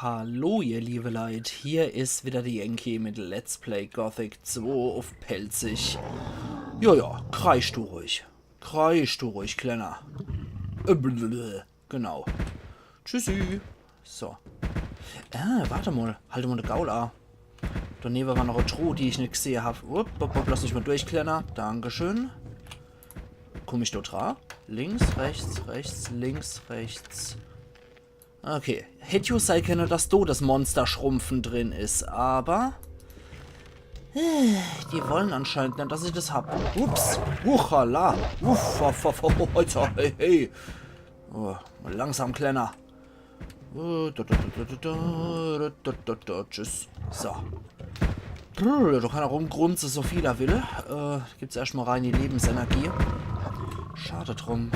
Hallo ihr liebe Leute, hier ist wieder die Enki mit Let's Play Gothic 2 auf Pelzig. Joja, kreisch du ruhig, Kleiner. Genau. Tschüssi. So. Warte mal, halte mal den Gaul an. Daneben war noch eine Truhe, die ich nicht gesehen habe. Lass mich mal durch, Kleiner. Dankeschön. Komm ich dort dran? Links, rechts, links, rechts. Okay, hätte ich sein können, dass da das Monster-Schrumpfen drin ist, aber... die wollen anscheinend nicht, dass ich das hab. Ups, uchala, Alter, hey. Oh, langsam, Kleiner. Tschüss. So. Da kann er rumgrunzen, so viel er will. Gibt's erstmal rein die Lebensenergie. Schade drum.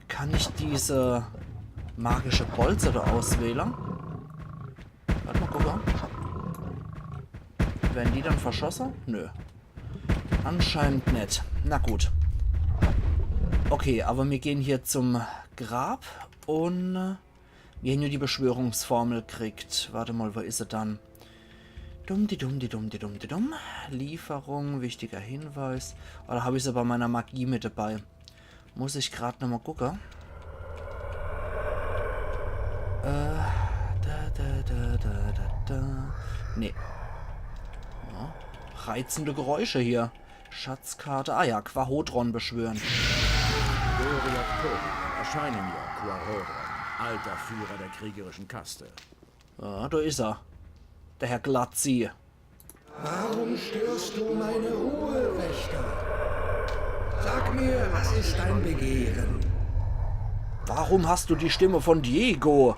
Kann ich diese magische Bolze da auswählen? Warte mal, guck mal. Werden die dann verschossen? Nö. Anscheinend nicht. Na gut. Okay, aber wir gehen hier zum Grab und wir haben nur die Beschwörungsformel kriegt. Warte mal, wo ist sie dann? Dumm. Lieferung, wichtiger Hinweis. Oder habe ich sie bei meiner Magie mit dabei? Muss ich gerade nochmal gucken. Nee. Ja. Reizende Geräusche hier. Schatzkarte. Ah ja, Quahodron beschwören. Erscheine mir, Quahodron, alter Führer der kriegerischen Kaste. Ja, da ist er. Der Herr Glatzi. Warum störst du meine Ruhe, Wächter? Sag mir, was ist dein Begehren? Warum hast du die Stimme von Diego?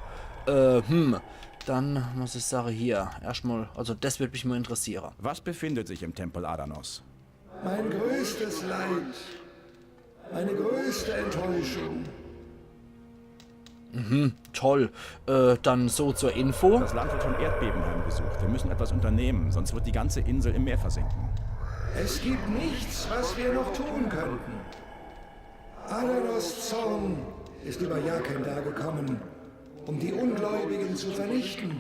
Dann muss ich sagen, hier, erstmal, also das wird mich mal interessieren. Was befindet sich im Tempel Adanos? Mein größtes Leid, meine größte Enttäuschung. Toll. Dann so zur Info. Das Land wird von Erdbeben heimgesucht. Wir müssen etwas unternehmen, sonst wird die ganze Insel im Meer versinken. Es gibt nichts, was wir noch tun könnten. Adanos Zorn ist über Jakendar gekommen, um die Ungläubigen zu vernichten.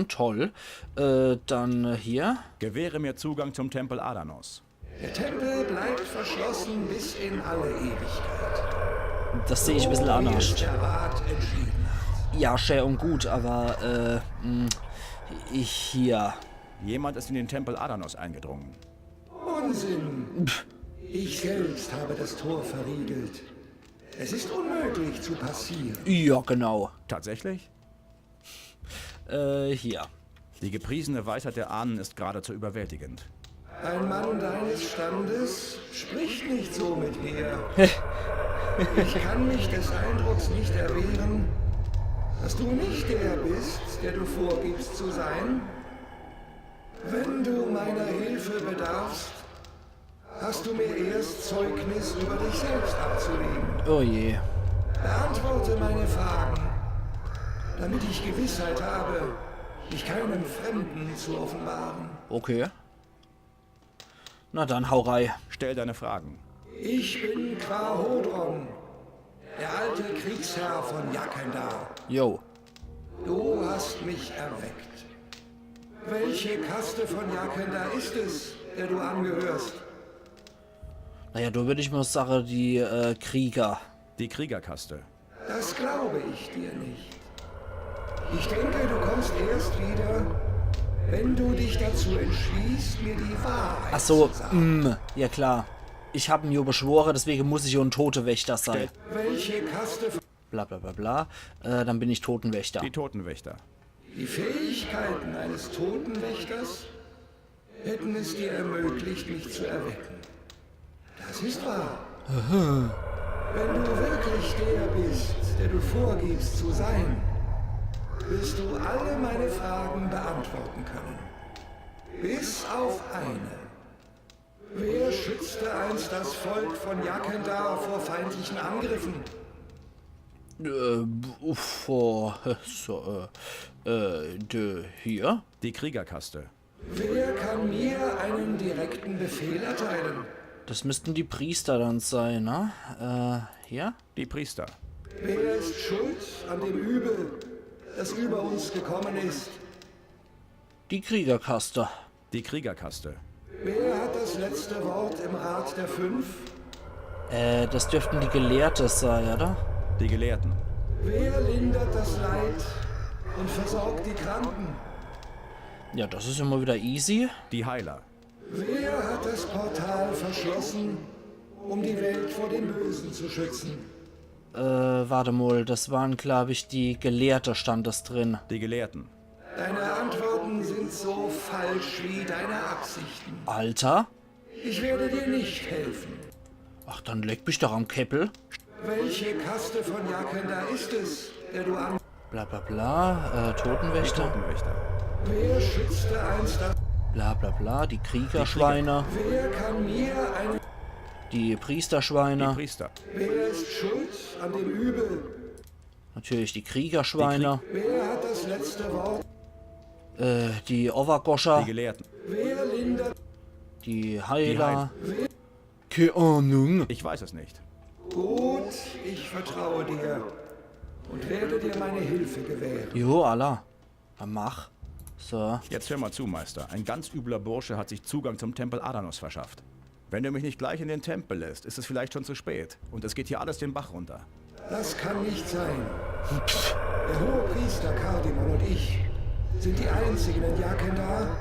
Toll. Dann hier. Gewähre mir Zugang zum Tempel Adanos. Der Tempel bleibt verschlossen bis in alle Ewigkeit. Das sehe ich ein bisschen anders. Wie es der Rat entschieden hat. Ja, schön und gut, aber ich hier. Jemand ist in den Tempel Adanos eingedrungen. Unsinn! Ich selbst habe das Tor verriegelt. Es ist unmöglich zu passieren. Ja, genau. Tatsächlich? Hier. Die gepriesene Weisheit der Ahnen ist geradezu überwältigend. Ein Mann deines Standes spricht nicht so mit mir. Ich kann mich des Eindrucks nicht erwehren, dass du nicht der bist, der du vorgibst zu sein. Wenn du meiner Hilfe bedarfst, hast du mir erst Zeugnis über dich selbst abzulegen. Oh je. Beantworte meine Fragen, damit ich Gewissheit habe, mich keinem Fremden zu offenbaren. Okay. Na dann, hau rein. Stell deine Fragen. Ich bin Quahodron, der alte Kriegsherr von Jakendar. Jo. Du hast mich erweckt. Welche Kaste von Jakendar ist es, der du angehörst? Naja, da würde ich mal sagen, die Krieger. Die Kriegerkaste. Das glaube ich dir nicht. Ich denke, du kommst erst wieder, wenn du dich dazu entschließt, mir die Wahrheit Ach so, zu sagen. ja klar. Ich habe ihn ja beschworen, deswegen muss ich ja ein Totenwächter sein. Welche Kaste von... Bla bla bla bla. Dann bin ich Totenwächter. Die Totenwächter. Die Fähigkeiten eines Totenwächters hätten es dir ermöglicht, mich zu erwecken. Das ist wahr. Wenn du wirklich der bist, der du vorgibst zu sein, wirst du alle meine Fragen beantworten können. Bis auf eine. Wer schützte einst das Volk von Jakendar vor feindlichen Angriffen? Hier? Die Kriegerkaste. Wer kann mir einen direkten Befehl erteilen? Das müssten die Priester dann sein, ne? Hier? Die Priester. Wer ist schuld an dem Übel, das über uns gekommen ist? Die Kriegerkaste. Die Kriegerkaste. Wer hat das letzte Wort im Rat der Fünf? Das dürften die Gelehrten sein, oder? Die Gelehrten. Wer lindert das Leid und versorgt die Kranken? Ja, das ist immer wieder easy. Die Heiler. Wer hat das Portal verschlossen, um die Welt vor dem Bösen zu schützen? Warte mal, das waren, glaube ich, die Gelehrte, stand das drin. Die Gelehrten. Deine Antworten sind so falsch wie deine Absichten. Alter? Ich werde dir nicht helfen. Ach, dann leck mich doch am Keppel. Welche Kaste von Jakenda ist es, der du an... Bla bla bla, Totenwächter. Totenwächter. Wer schützte einst das... Bla bla bla, die Kriegerschweine. Wer kann mir eine... Die Priesterschweine. Die Priester. Wer ist schuld an dem Übel? Natürlich die Kriegerschweine. Wer hat das letzte Wort? Die Overgoscher. Die Gelehrten. Wer lindert... Die Heiler. Keine Ahnung. Ich weiß es nicht. Gut, ich vertraue dir und werde dir meine Hilfe gewähren. Jo, Allah. Dann mach. So. Jetzt hör mal zu, Meister. Ein ganz übler Bursche hat sich Zugang zum Tempel Adanos verschafft. Wenn du mich nicht gleich in den Tempel lässt, ist es vielleicht schon zu spät. Und es geht hier alles den Bach runter. Das kann nicht sein. Der hohe Priester Kardimon und ich sind die einzigen in Jakenda,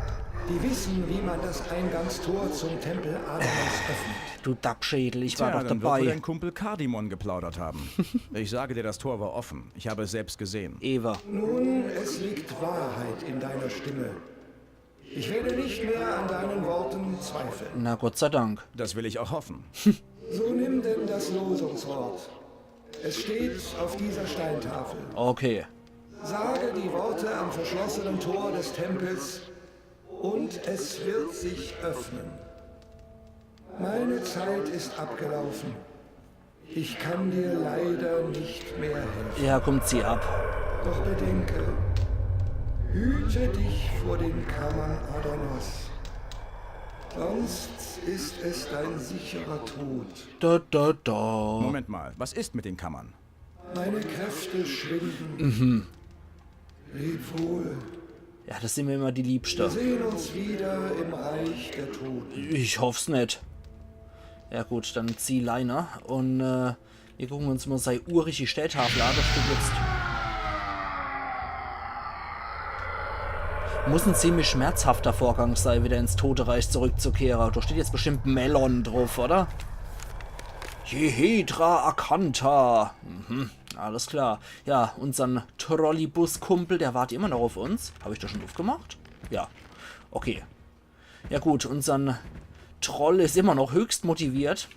die wissen, wie man das Eingangstor zum Tempel Adanos öffnet. Du Dappschädel, ich war Tja, doch dann wird wohl dabei. dein Kumpel Kardimon geplaudert haben. Ich sage dir, das Tor war offen. Ich habe es selbst gesehen. Eva. Nun, es liegt Wahrheit in deiner Stimme. Ich werde nicht mehr an deinen Worten zweifeln. Na Gott sei Dank. Das will ich auch hoffen. So nimm denn das Losungswort. Es steht auf dieser Steintafel. Okay. Sage die Worte am verschlossenen Tor des Tempels und es wird sich öffnen. Meine Zeit ist abgelaufen. Ich kann dir leider nicht mehr helfen. Ja, kommt sie ab. Doch bedenke, hüte dich vor den Kammern Adanos. Sonst ist es dein sicherer Tod. Da, da, da. Moment mal, was ist mit den Kammern? Meine Kräfte schwinden. Leb wohl. Ja, das sind mir immer die Wir Liebste. sehen uns wieder im Reich der Toten. Ich hoff's nicht. Ja gut, dann zieh Leine. Und wir gucken uns mal seine urige Stelltafel an. Da steht jetzt... Muss ein ziemlich schmerzhafter Vorgang sein, wieder ins Totenreich zurückzukehren. Da steht jetzt bestimmt Melon drauf, oder? Jehedra Akanta. Alles klar. Ja, unseren Trolleybus-Kumpel, der wartet immer noch auf uns. Habe ich das schon aufgemacht? Ja. Okay. Ja gut, unseren Troll ist immer noch höchst motiviert.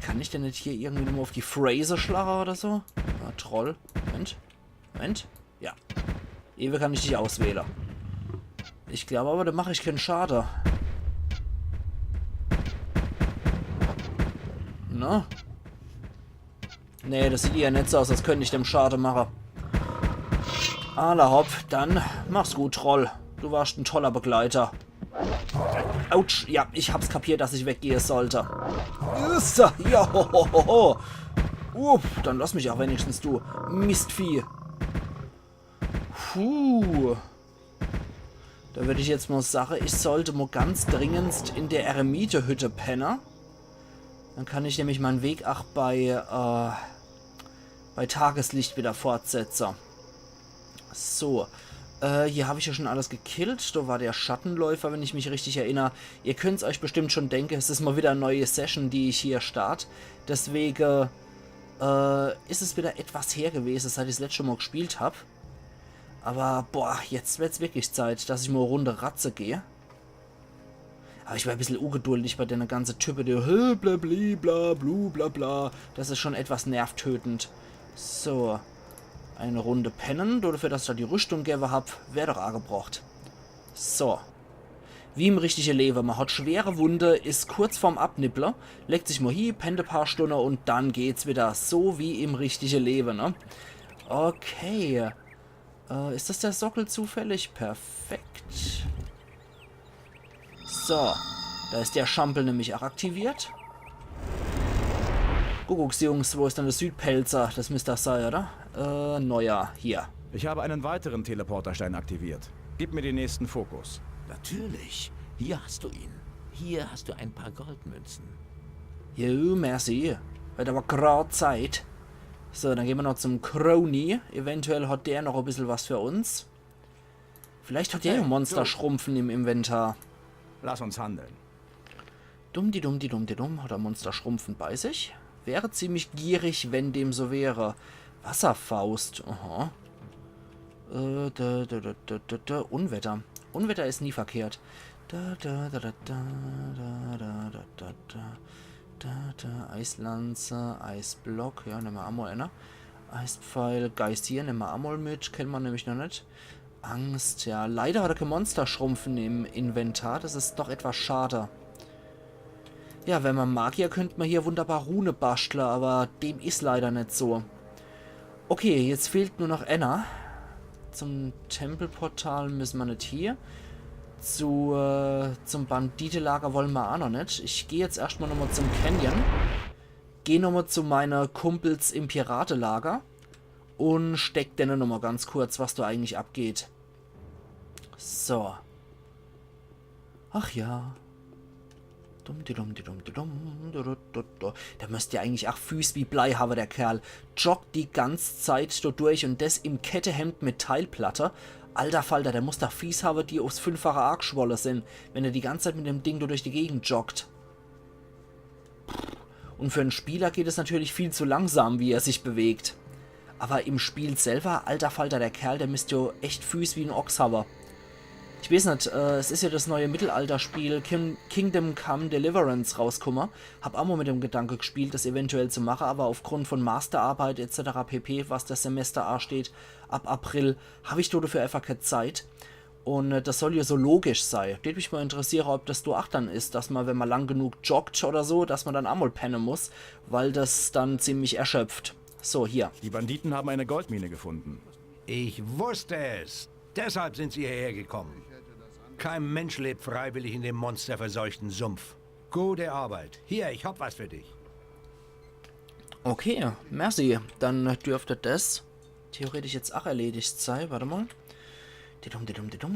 Kann ich denn nicht hier irgendwie nochmal auf die Phrase schlagen oder so? Ja, Troll. Moment. Moment. Ja. Ewe kann ich dich auswählen. Ich glaube aber, da mache ich keinen Schade. Na? Nee, das sieht ja nicht so aus, als könnte ich dem Schade machen. Hopp, dann mach's gut, Troll. Du warst ein toller Begleiter. Autsch, ja, ich hab's kapiert, dass ich weggehen sollte. Ja, hohoho. Dann lass mich auch wenigstens, du Mistvieh. Puh. Da würde ich jetzt mal sagen, ich sollte mal ganz dringendst in der Eremite-Hütte pennen. Dann kann ich nämlich meinen Weg auch bei Tageslicht wieder fortsetzen. So. Hier habe ich ja schon alles gekillt. Da war der Schattenläufer, wenn ich mich richtig erinnere. Ihr könnt es euch bestimmt schon denken, es ist mal wieder eine neue Session, die ich hier starte. Deswegen ist es wieder etwas her gewesen, seit ich das letzte Mal gespielt habe. Aber, boah, jetzt wird es wirklich Zeit, dass ich mal eine Runde Ratze gehe. Aber ich war ein bisschen ungeduldig bei der ganzen Type, der blabli, bla, blu, bla, bla. Das ist schon etwas nervtötend. So. Eine Runde pennen, dafür, dass ich da die Rüstung gegeben habe, wäre doch angebracht. So. Wie im richtigen Leben. Man hat schwere Wunde, ist kurz vorm Abnippler, legt sich mal hier, pennt ein paar Stunden und dann geht's wieder. So wie im richtigen Leben, ne? Okay. Ist das der Sockel zufällig? Perfekt. So. Da ist der Schampel nämlich auch aktiviert. Kuckucks, Jungs, wo ist denn der Südpelzer? Das müsste das sein, oder? Neuer, hier. Ich habe einen weiteren Teleporterstein aktiviert. Gib mir den nächsten Fokus. Natürlich. Hier hast du ihn. Hier hast du ein paar Goldmünzen. Jo, merci. Wird aber gerade Zeit. So, dann gehen wir noch zum Crony. Eventuell hat der noch ein bisschen was für uns. Vielleicht hat der ja Monster-Schrumpfen im Inventar. Lass uns handeln. Dumm. Hat er Monster-Schrumpfen bei sich? Wäre ziemlich gierig, wenn dem so wäre. Wasserfaust. Aha. Unwetter. Unwetter ist nie verkehrt. Eislanze, Eisblock, ja, nehmen wir Amol einer. Eispfeil, Geysir, nehmen wir Amol mit, kennen wir nämlich noch nicht. Angst, ja, leider hat er kein Monster-Schrumpfen im Inventar, das ist doch etwas schade. Ja, wenn man Magier, könnte man hier wunderbar Rune basteln, aber dem ist leider nicht so. Okay, jetzt fehlt nur noch Enna. Zum Tempelportal müssen wir nicht hier. Zum Banditenlager wollen wir auch noch nicht. Ich gehe jetzt erstmal nochmal zum Canyon. Gehe nochmal zu meinen Kumpels im Piratelager. Und steck denen nochmal ganz kurz, was da eigentlich abgeht. So. Ach ja. Der müsste ja eigentlich auch Füße wie Blei haben, der Kerl. Joggt die ganze Zeit da durch und das im Kettehemd mit Teilplatte. Alter Falter, der muss doch Fies haben, die aufs 5-fache Arg geschwollen sind, wenn er die ganze Zeit mit dem Ding da durch die Gegend joggt. Und für einen Spieler geht es natürlich viel zu langsam, wie er sich bewegt. Aber im Spiel selber, alter Falter, der Kerl, der müsste ja echt Füße wie ein Ochs haben. Ich weiß nicht, es ist ja das neue Mittelalterspiel Kingdom Come Deliverance rausgekommen. Hab auch mal mit dem Gedanke gespielt, das eventuell zu machen, aber aufgrund von Masterarbeit etc. pp., was das Semester ansteht, ab April, habe ich dafür einfach keine Zeit. Und das soll ja so logisch sein. Würde mich mal interessieren, ob das du auch dann ist, dass man, wenn man lang genug joggt oder so, dass man dann auch mal pennen muss, weil das dann ziemlich erschöpft. So, hier. Die Banditen haben eine Goldmine gefunden. Ich wusste es. Deshalb sind sie hierher gekommen. Kein Mensch lebt freiwillig in dem monsterverseuchten Sumpf. Gute Arbeit. Hier, ich hab was für dich. Okay, merci. Dann dürfte das theoretisch jetzt auch erledigt sein. Warte mal. Die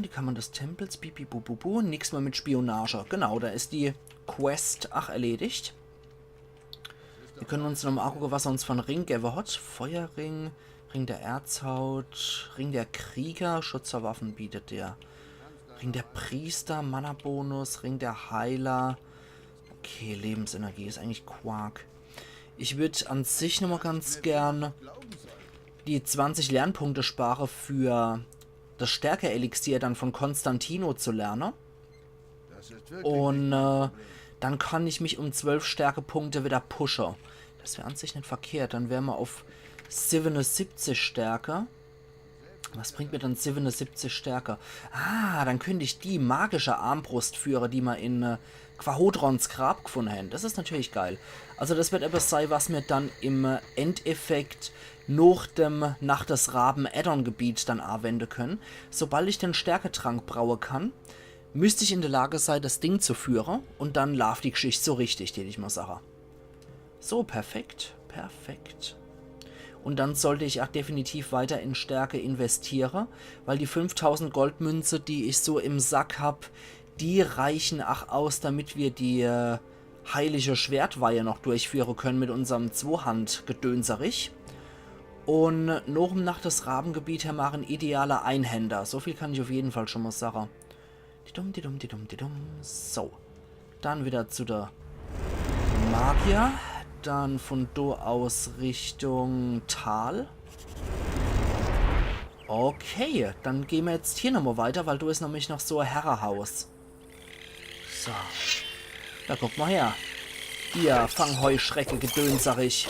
kann man des Tempels. Bibi-bu-bu-bu. Nix mehr mit Spionage. Genau, da ist die Quest auch erledigt. Wir können uns nochmal angucken, was er uns von Ring geben hat. Feuerring, Ring der Erzhaut, Ring der Krieger, Schutzerwaffen bietet der. Ring der Priester, Mana-Bonus, Ring der Heiler. Okay, Lebensenergie ist eigentlich Quark. Ich würde an sich nochmal ganz gern die 20 Lernpunkte sparen für das Stärke-Elixier dann von Konstantino zu lernen. Und dann kann ich mich um 12 Stärkepunkte wieder pushen. Das wäre an sich nicht verkehrt. Dann wären wir auf 77 Stärke. Was bringt mir dann 77 Stärke? Ah, dann könnte ich die magische Armbrust führen, die wir in Quahodrons Grab gefunden haben. Das ist natürlich geil. Also das wird etwas sein, was mir dann im Endeffekt nach des Raben Addon-Gebiet dann anwenden können. Sobald ich den Stärketrank brauen kann, müsste ich in der Lage sein, das Ding zu führen. Und dann läuft die Geschichte so richtig, die ich mal sage. So, perfekt. Perfekt. Und dann sollte ich auch definitiv weiter in Stärke investieren, weil die 5000 Goldmünze, die ich so im Sack habe, die reichen auch aus, damit wir die heilige Schwertweihe noch durchführen können mit unserem Zweihand-Gedönserich. Und noch im Nacht des Rabengebiet her machen idealer Einhänder. So viel kann ich auf jeden Fall schon mal sagen. So. Dann wieder zu der Magier. Dann von da aus Richtung Tal. Okay, dann gehen wir jetzt hier nochmal weiter, weil da ist nämlich noch so ein Herrenhaus. So. Da guck mal her. Hier, Fangheuschrecke, Gedönserich.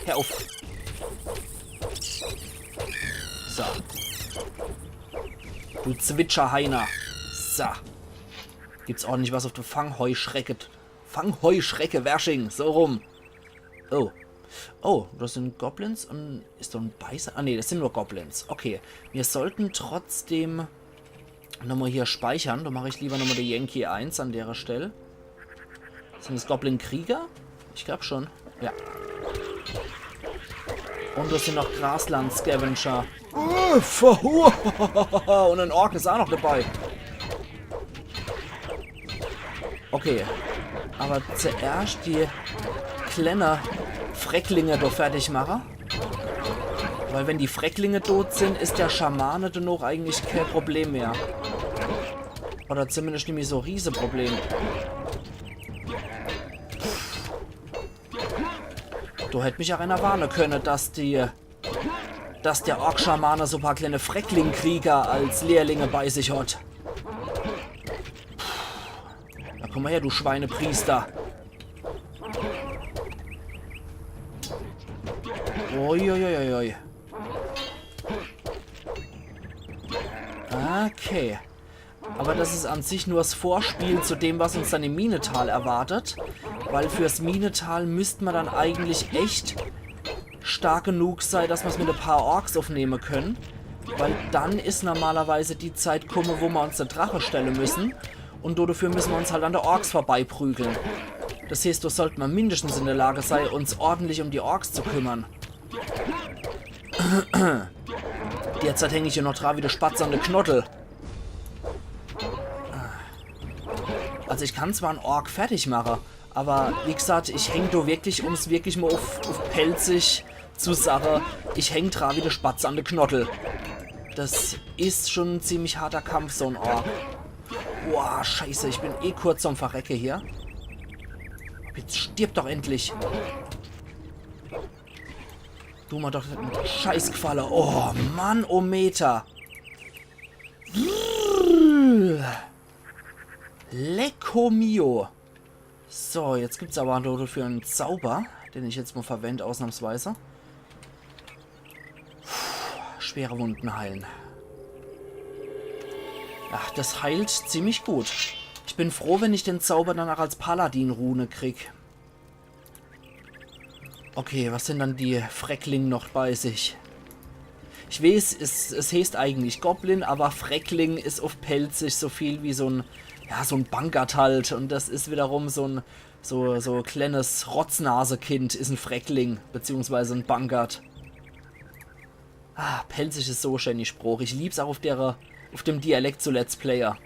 Hör auf. So. Du Zwitscherheiner. So. Gibt's ordentlich was auf der Fangheuschrecke. Fangheuschrecke, Wersching. So rum. Oh. Oh, das sind Goblins und ist da ein Beißer? Ah ne, das sind nur Goblins. Okay. Wir sollten trotzdem nochmal hier speichern. Da mache ich lieber nochmal die Yankee 1 an der Stelle. Sind das Goblin-Krieger? Ich glaube schon. Ja. Und das sind noch Grasland-Scavenger. Und ein Ork ist auch noch dabei. Okay. Aber zuerst die kleinen Frecklinge da fertig machen. Weil wenn die Frecklinge tot sind, ist der Schamane dann noch eigentlich kein Problem mehr. Oder zumindest nicht mehr so ein Riesenproblem. Du hättest mich auch einer warnen können, dass der Ork-Schamane so ein paar kleine Freckling-Krieger als Lehrlinge bei sich hat. Na komm mal her, du Schweinepriester. Uiuiuiui. Okay. Aber das ist an sich nur das Vorspiel zu dem, was uns dann im Minetal erwartet. Weil fürs Minetal müsste man dann eigentlich echt stark genug sein, dass wir es mit ein paar Orks aufnehmen können. Weil dann ist normalerweise die Zeit gekommen, wo wir uns der Drache stellen müssen. Und dafür müssen wir uns halt an der Orks vorbeiprügeln. Das heißt, da sollten wir mindestens in der Lage sein, uns ordentlich um die Orks zu kümmern. Derzeit hänge ich hier noch dran wie der Spatz an der Knottel. Also ich kann zwar einen Ork fertig machen, aber wie gesagt, ich hänge da wirklich, um es wirklich mal auf pelzig zu sagen, ich hänge dran wie der Spatz an der Knottel. Das ist schon ein ziemlich harter Kampf, so ein Ork. Boah, scheiße, ich bin eh kurz am Verrecke hier. Jetzt stirb doch endlich. Du mal doch einen Scheißgefalle. Oh, Mann, oh Meter. Lecco mio. So, jetzt gibt es aber dafür einen Zauber, den ich jetzt mal verwende, ausnahmsweise. Schwere Wunden heilen. Ach, das heilt ziemlich gut. Ich bin froh, wenn ich den Zauber dann auch als Paladin-Rune krieg. Okay, was sind dann die Freckling noch bei sich? Ich weiß, es heißt eigentlich Goblin, aber Freckling ist auf pelzig so viel wie so ein Bankert halt. Und das ist wiederum so ein kleines Rotznasekind ist ein Freckling, beziehungsweise ein Bankert. Ah, pelzig ist so schön, die Spruch. Ich lieb's auch auf dem Dialekt zu Let's Player.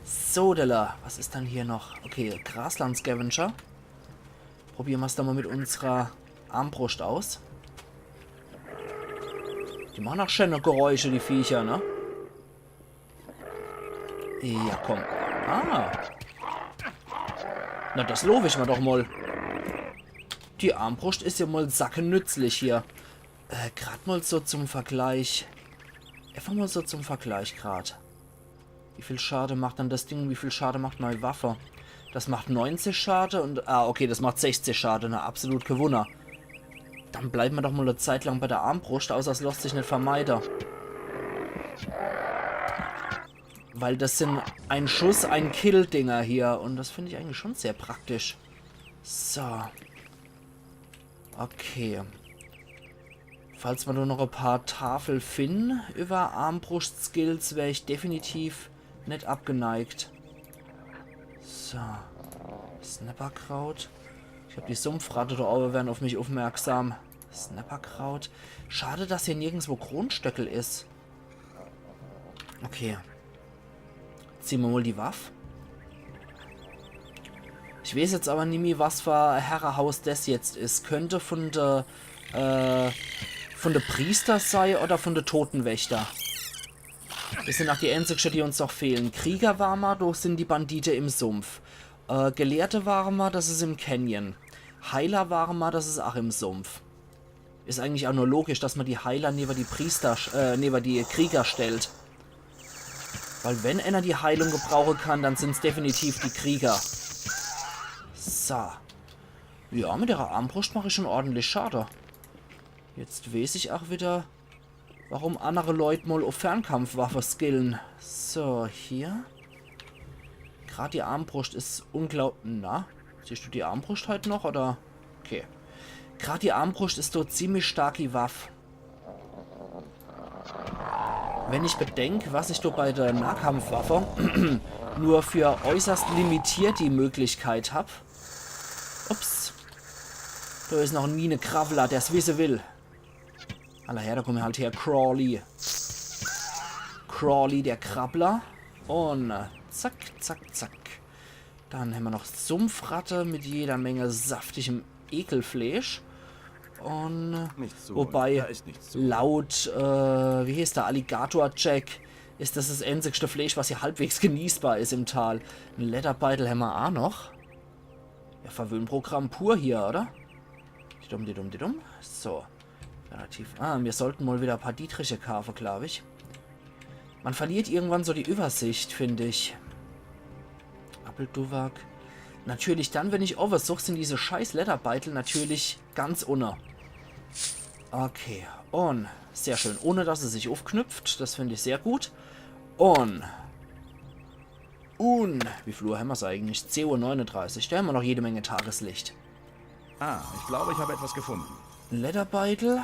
So, Della, was ist dann hier noch? Okay, Grasland-Scavenger. Probieren wir es dann mal mit unserer Armbrust aus. Die machen auch schöne Geräusche, die Viecher, ne? Ja, komm. Ah. Na, das lobe ich mir doch mal. Die Armbrust ist ja mal sackennützlich hier. Gerade mal so zum Vergleich. Einfach mal so zum Vergleich gerade. Wie viel Schade macht dann das Ding? Wie viel Schade macht meine Waffe? Das macht 90 Schade und... Ah, okay, das macht 60 Schade. Na, absolut kein Wunder. Dann bleiben wir doch mal eine Zeit lang bei der Armbrust, außer es lässt sich nicht vermeiden. Weil das sind ein Schuss, ein Kill-Dinger hier. Und das finde ich eigentlich schon sehr praktisch. So. Okay. Falls wir nur noch ein paar Tafeln finden über Armbrust-Skills, wäre ich definitiv nicht abgeneigt. So. Snapperkraut. Ich glaube, die Sumpfratte da oben werden auf mich aufmerksam. Snapperkraut. Schade, dass hier nirgendwo Kronstöckel ist. Okay. Ziehen wir mal die Waffe. Ich weiß jetzt aber nicht mehr, was für Herrenhaus das jetzt ist. Könnte von der Priester sein oder von der Totenwächter. Das sind auch die einzigen, die uns noch fehlen. Krieger waren wir, doch sind die Banditen im Sumpf. Gelehrte waren wir, das ist im Canyon. Heiler waren wir, das ist auch im Sumpf. Ist eigentlich auch nur logisch, dass man die Heiler neben die Priester, neben die Krieger stellt. Weil wenn einer die Heilung gebrauchen kann, dann sind es definitiv die Krieger. So. Ja, mit ihrer Armbrust mache ich schon ordentlich Schade. Jetzt weiß ich auch wieder, warum andere Leute mal auf Fernkampfwaffe skillen. So, hier. Gerade die Armbrust ist unglaublich... Na, siehst du die Armbrust heute noch, oder? Okay. Gerade die Armbrust ist so ziemlich stark die Waffe. Wenn ich bedenke, was ich da bei der Nahkampfwaffe nur für äußerst limitiert die Möglichkeit habe. Ups. Da ist noch ein Mine-Kravler, der es wissen will. Aller her, da kommen wir halt her. Crawly. Crawly, der Krabbler. Und zack, zack, zack. Dann haben wir noch Sumpfratte mit jeder Menge saftigem Ekelfleisch. Und wobei laut, wie hieß der, Alligator-Jack, ist das einzigste Fleisch, was hier halbwegs genießbar ist im Tal. Ein Lederbeitel haben wir auch noch. Ja, Verwöhnprogramm pur hier, oder? Die dumm. So. Relativ. Wir sollten mal wieder ein paar Dietriche kaufen, glaube ich. Man verliert irgendwann so die Übersicht, finde ich. Appelduwak. Natürlich dann, wenn ich oversuche, sind diese scheiß Lederbeitel natürlich ganz unter. Okay. Und sehr schön. Ohne, dass es sich aufknüpft. Das finde ich sehr gut. Und wie viel Uhr haben wir es eigentlich? 10:39 Uhr. Da haben wir noch jede Menge Tageslicht. Ich glaube, ich habe etwas gefunden. Lederbeitel,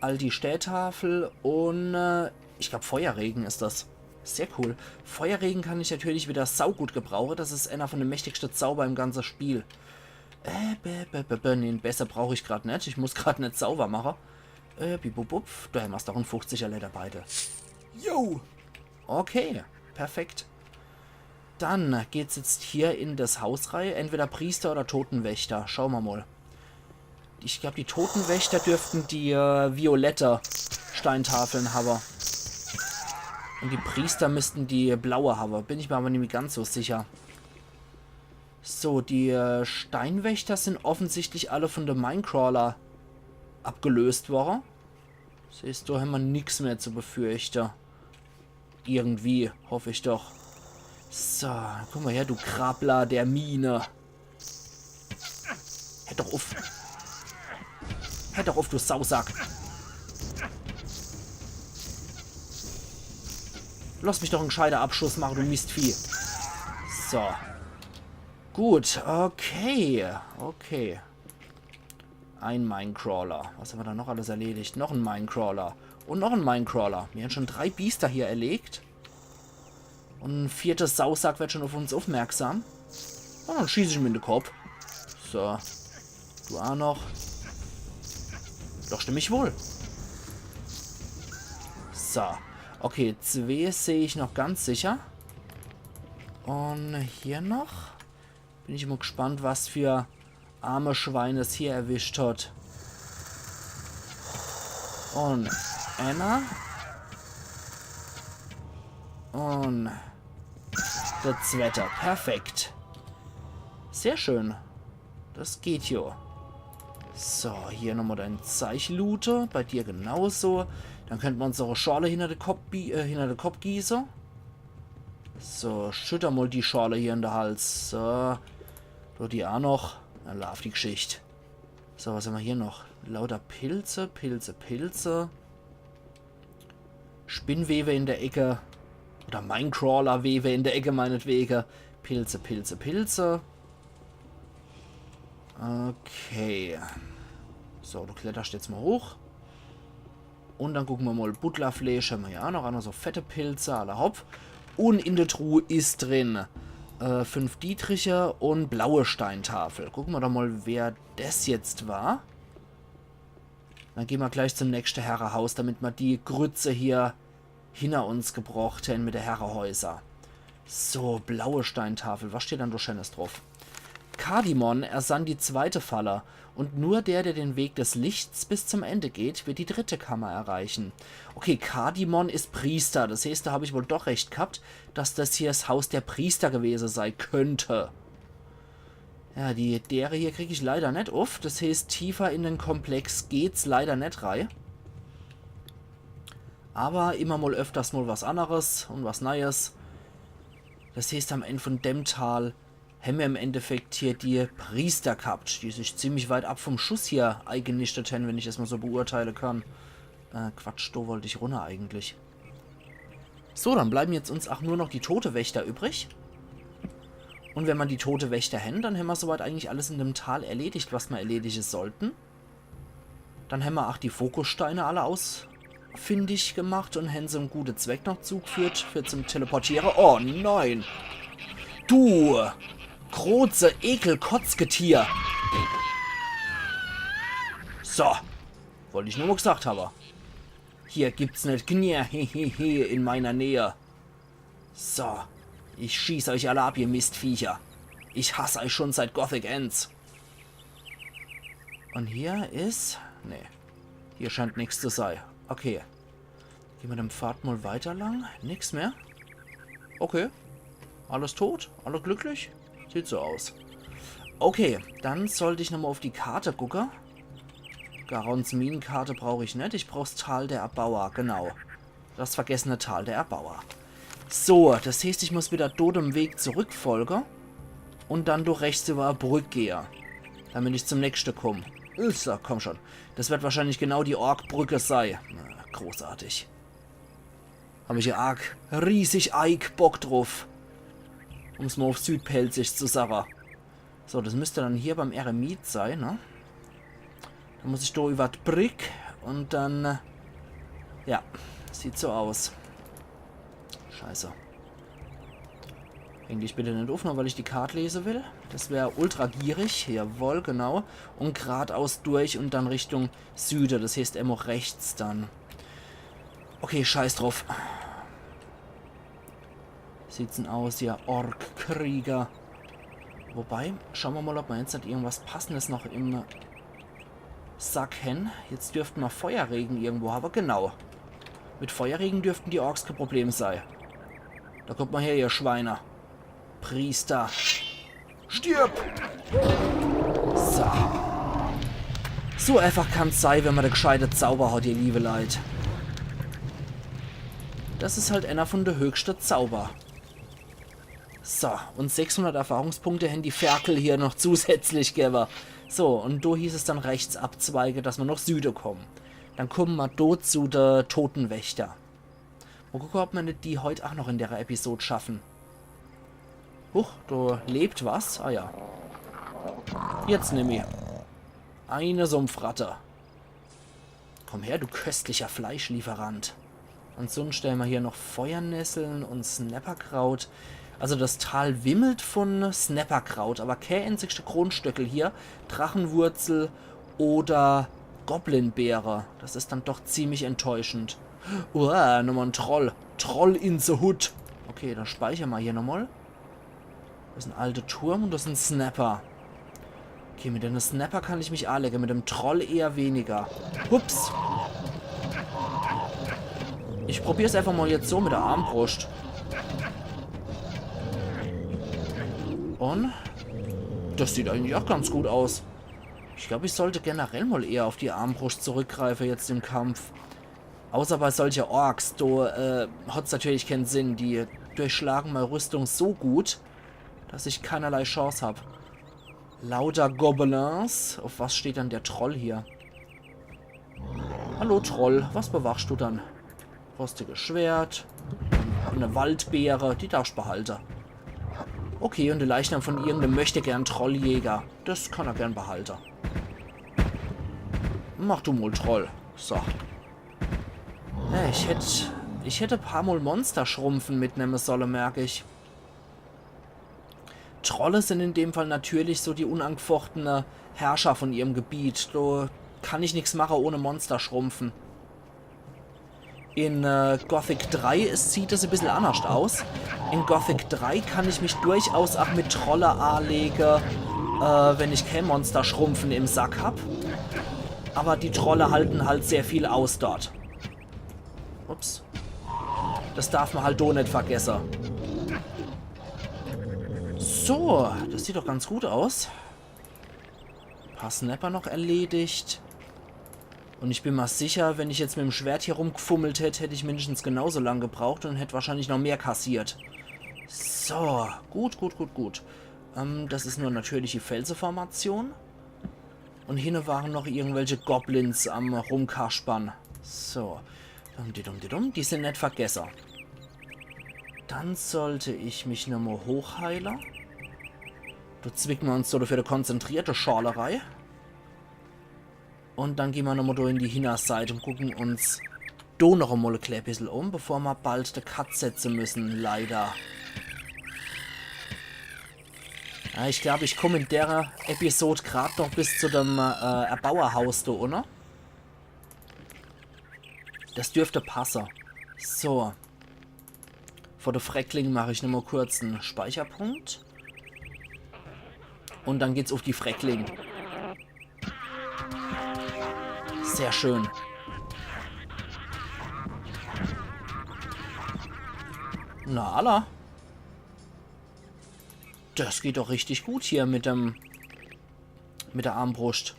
Aldi Städtafel und ich glaube Feuerregen ist das. Sehr cool. Feuerregen kann ich natürlich wieder saugut gebrauchen. Das ist einer von den mächtigsten Zauber im ganzen Spiel. Nee, besser brauche ich gerade nicht. Ich muss gerade nicht sauber machen. Bibubub. Da haben wir es doch ein 50er Lederbeitel. Jo! Okay, perfekt. Dann geht's jetzt hier in das Hausreihe. Entweder Priester oder Totenwächter. Schauen wir mal. Ich glaube, die Totenwächter dürften die violette Steintafeln haben. Und die Priester müssten die blaue haben. Bin ich mir aber nicht ganz so sicher. So, die Steinwächter sind offensichtlich alle von der Minecrawler abgelöst worden. Siehst du, haben wir nichts mehr zu befürchten. Irgendwie, hoffe ich doch. So, guck mal her, du Krabbler der Mine. Hör doch auf. Hör doch auf, du Sausack. Lass mich doch einen gescheiter Abschuss machen, du Mistvieh. So. Gut, okay. Okay. Ein Minecrawler. Was haben wir da noch alles erledigt? Noch ein Minecrawler. Und noch ein Minecrawler. Wir haben schon 3 Biester hier erlegt. Und ein 4. Sausack wird schon auf uns aufmerksam. Und dann schieße ich ihm in den Kopf. So. Du auch noch. Doch, stimme ich wohl. So. Okay, 2 sehe ich noch ganz sicher. Und hier noch. Bin ich immer gespannt, was für arme Schweine es hier erwischt hat. Und Anna. Und das Wetter. Perfekt. Sehr schön. Das geht ja. So, hier nochmal dein Zeichenlute. Bei dir genauso. Dann könnten wir unsere Schale hinter den Kopf gießen. So, schütter mal die Schale hier in den Hals. So. Du die auch noch. Dann lauf die Geschichte. So, was haben wir hier noch? Lauter Pilze, Pilze. Spinnwebe in der Ecke. Oder Minecrawler-Webe in der Ecke meinetwegen. Pilze. Okay. So, du kletterst jetzt mal hoch. Und dann gucken wir mal. Butlerfleisch haben wir ja auch noch. So fette Pilze, alle hopp. Und in der Truhe ist drin 5 Dietriche und blaue Steintafel. Gucken wir doch mal, wer das jetzt war. Dann gehen wir gleich zum nächsten Herrenhaus, damit wir die Grütze hier hinter uns gebracht haben mit der Herrenhäuser. So, blaue Steintafel. Was steht dann da Schönes drauf? Kardimon ersann die 2. Falle. Und nur der den Weg des Lichts bis zum Ende geht, wird die 3. Kammer erreichen. Okay, Kardimon ist Priester. Das heißt, da habe ich wohl doch recht gehabt, dass das hier das Haus der Priester gewesen sein könnte. Ja, die dere hier kriege ich leider nicht auf. Das heißt, tiefer in den Komplex geht's leider nicht rein. Aber immer mal öfters mal was anderes und was Neues. Das heißt, am Ende von dem Tal haben wir im Endeffekt hier die Priester gehabt, die sich ziemlich weit ab vom Schuss hier eingenistet haben, wenn ich das mal so beurteilen kann. Quatsch, da wollte ich runter eigentlich. So, dann bleiben jetzt uns auch nur noch die Tote Wächter übrig. Und wenn man die Tote Wächter haben, dann haben wir soweit eigentlich alles in dem Tal erledigt, was wir erledigen sollten. Dann haben wir auch die Fokussteine alle ausfindig gemacht und haben sie einen guten Zweck noch zugeführt für zum Teleportieren. Oh nein! Du! Große Ekelkotzgetier. So. Wollte ich nur mal gesagt haben. Hier gibt's nicht Hehehe in meiner Nähe. So. Ich schieß euch alle ab, ihr Mistviecher. Ich hasse euch schon seit Gothic Ends. Und hier ist... Nee. Hier scheint nichts zu sein. Okay. Gehen wir dem Pfad mal weiter lang. Nix mehr. Okay. Alles tot? Alle glücklich? Sieht so aus. Okay, dann sollte ich nochmal auf die Karte gucken. Garons Minenkarte brauche ich nicht. Ich brauche das Tal der Erbauer, genau. Das vergessene Tal der Erbauer. So, das heißt, ich muss wieder dort im Weg zurückfolgen. Und dann durch rechts über eine Brücke gehen. Damit ich zum nächsten komme. So, komm schon. Das wird wahrscheinlich genau die Orkbrücke sein. Na, großartig. Habe ich ja arg riesig Bock drauf. Um es mal auf Südpelzig zu sagen. So, das müsste dann hier beim Eremit sein, ne? Dann muss ich da über die Brücke und dann... ja, sieht so aus. Scheiße. Häng dich bitte nicht auf, nur weil ich die Karte lesen will. Das wäre ultra gierig. Jawohl, genau. Und geradeaus durch und dann Richtung Süden. Das heißt immer rechts dann. Okay, scheiß drauf. Sieht's denn aus, ja, Ork-Krieger. Wobei, schauen wir mal, ob wir jetzt nicht irgendwas Passendes noch im Sack haben. Jetzt dürften wir Feuerregen irgendwo haben. Genau. Mit Feuerregen dürften die Orks kein Problem sein. Da kommt mal her, ihr Schweine. Priester. Stirb! So. So einfach kann es sein, wenn man der gescheite Zauber hat, ihr liebe Leid. Das ist halt einer von der höchsten Zauber. So, und 600 Erfahrungspunkte haben die Ferkel hier noch zusätzlich gegeben. So, und da hieß es dann rechts abzweige, dass wir noch Süden kommen. Dann kommen wir dort zu der Totenwächter. Mal gucken, ob wir nicht die heute auch noch in der Episode schaffen. Huch, da lebt was. Ah ja. Jetzt nimm ich. Eine Sumpfratte. Komm her, du köstlicher Fleischlieferant. Und sonst stellen wir hier noch Feuernesseln und Snapperkraut. Also das Tal wimmelt von Snapperkraut, aber kein einzigste Kronstöckel hier. Drachenwurzel oder Goblinbeere. Das ist dann doch ziemlich enttäuschend. Uah, nochmal ein Troll. Troll in the Hood. Okay, dann speichern wir hier nochmal. Das ist ein alter Turm und das ist ein Snapper. Okay, mit dem Snapper kann ich mich anlegen, mit dem Troll eher weniger. Hups. Ich probiere es einfach mal jetzt so mit der Armbrust. Und das sieht eigentlich auch ganz gut aus. Ich glaube, ich sollte generell mal eher auf die Armbrust zurückgreifen jetzt im Kampf. Außer bei solchen Orks, da hat es natürlich keinen Sinn. Die durchschlagen meine Rüstung so gut, dass ich keinerlei Chance habe. Lauter Gobelins. Auf was steht dann der Troll hier? Hallo Troll, was bewachst du dann? Rostiges Schwert. Eine Waldbeere, die darfst du behalten. Okay, und der Leichnam von irgendeinem möchte gern Trolljäger. Das kann er gern behalten. Mach du mal Troll. So. Ja, ich hätte ein paar Mal Monster schrumpfen mitnehmen sollen, merke ich. Trolle sind in dem Fall natürlich so die unangefochtene Herrscher von ihrem Gebiet. Da kann ich nichts machen ohne Monster schrumpfen. In Gothic 3 sieht es ein bisschen anders aus. In Gothic 3 kann ich mich durchaus auch mit Trolle anlegen, wenn ich kein Monster schrumpfen im Sack habe. Aber die Trolle halten halt sehr viel aus dort. Ups. Das darf man halt doch nicht vergessen. So, das sieht doch ganz gut aus. Ein paar Snapper noch erledigt. Und ich bin mal sicher, wenn ich jetzt mit dem Schwert hier rumgefummelt hätte, hätte ich mindestens genauso lange gebraucht und hätte wahrscheinlich noch mehr kassiert. So, gut. Das ist nur natürliche Felsenformation. Und hinten waren noch irgendwelche Goblins am Rumkaspern. So. Die sind nicht vergessen. Dann sollte ich mich nochmal hochheilen. Da zwicken wir uns so für eine konzentrierte Schorlerei. Und dann gehen wir nochmal in die Hinterseite und gucken uns da noch einmal ein klein bisschen um, bevor wir bald den Cut setzen müssen, leider. Ja, ich glaube, ich komme in der Episode gerade noch bis zu dem Erbauerhaus da, oder? Das dürfte passen. So. Vor der Freckling mache ich nochmal kurz einen Speicherpunkt. Und dann geht's auf die Freckling. Sehr schön. Na, Allah. Das geht doch richtig gut hier mit der Armbrust.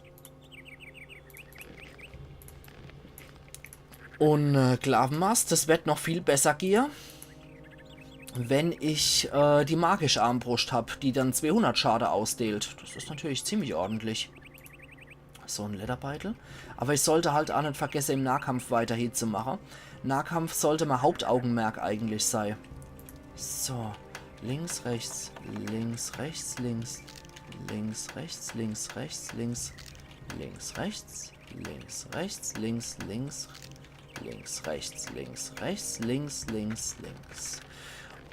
Und Glavenmast, das wird noch viel besser gehen, wenn ich die magische Armbrust habe, die dann 200 Schade ausdeelt. Das ist natürlich ziemlich ordentlich. So ein Lederbeutel. Aber ich sollte halt auch nicht vergessen, im Nahkampf weiter zu machen. Nahkampf sollte mein Hauptaugenmerk eigentlich sein. So. Links, rechts, links, rechts, links, links, rechts, links, rechts, links, links, rechts, links, rechts, links, links, links, rechts, links, rechts, links, links, links.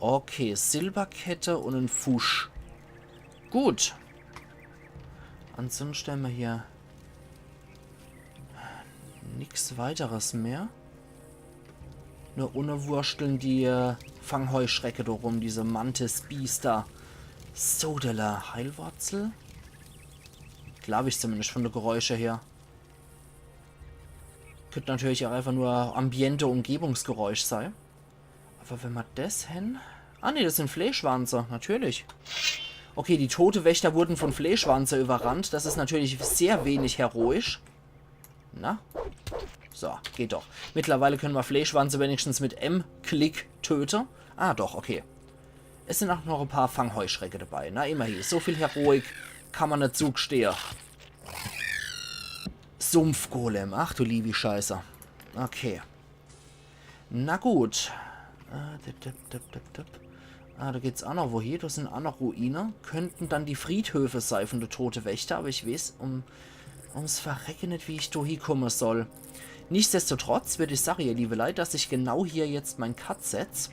Okay, Silberkette und ein Fusch. Gut. Ansonsten stellen wir hier nichts weiteres mehr. Nur unerwursteln die Fangheuschrecke da rum, diese Mantis-Biester. Sodala, Heilwurzel? Glaube ich zumindest von der Geräusche her. Könnte natürlich auch einfach nur Ambiente, Umgebungsgeräusch sein. Aber wenn wir das hin... Ah ne, das sind Fleischwanzer, natürlich. Okay, die tote Wächter wurden von Fleischwanzer überrannt. Das ist natürlich sehr wenig heroisch. Na? So, geht doch. Mittlerweile können wir Fleischwanze wenigstens mit M-Klick töten. Ah, doch, okay. Es sind auch noch ein paar Fangheuschrecke dabei. Na, immerhin. So viel Heroik kann man nicht zugestehen. Sumpfgolem. Ach du liebe Scheiße. Okay. Na gut. Ah, da geht's auch noch wohin. Das sind auch noch Ruinen. Könnten dann die Friedhöfe sein von der tote Wächter. Aber ich weiß ums Verrecken nicht, wie ich da hinkommen soll. Nichtsdestotrotz würde ich sagen, ihr liebe Leute, dass ich genau hier jetzt mein Cut setze.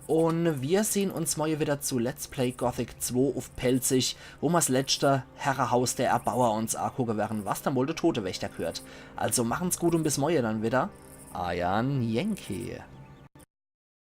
Und wir sehen uns morgen wieder zu Let's Play Gothic 2 auf Pelzig, wo wir das letzte Herrenhaus der Erbauer uns angucken werden, was dann wohl der tote Wächter gehört. Also machen's gut und bis morgen dann wieder. Ayan Yankee.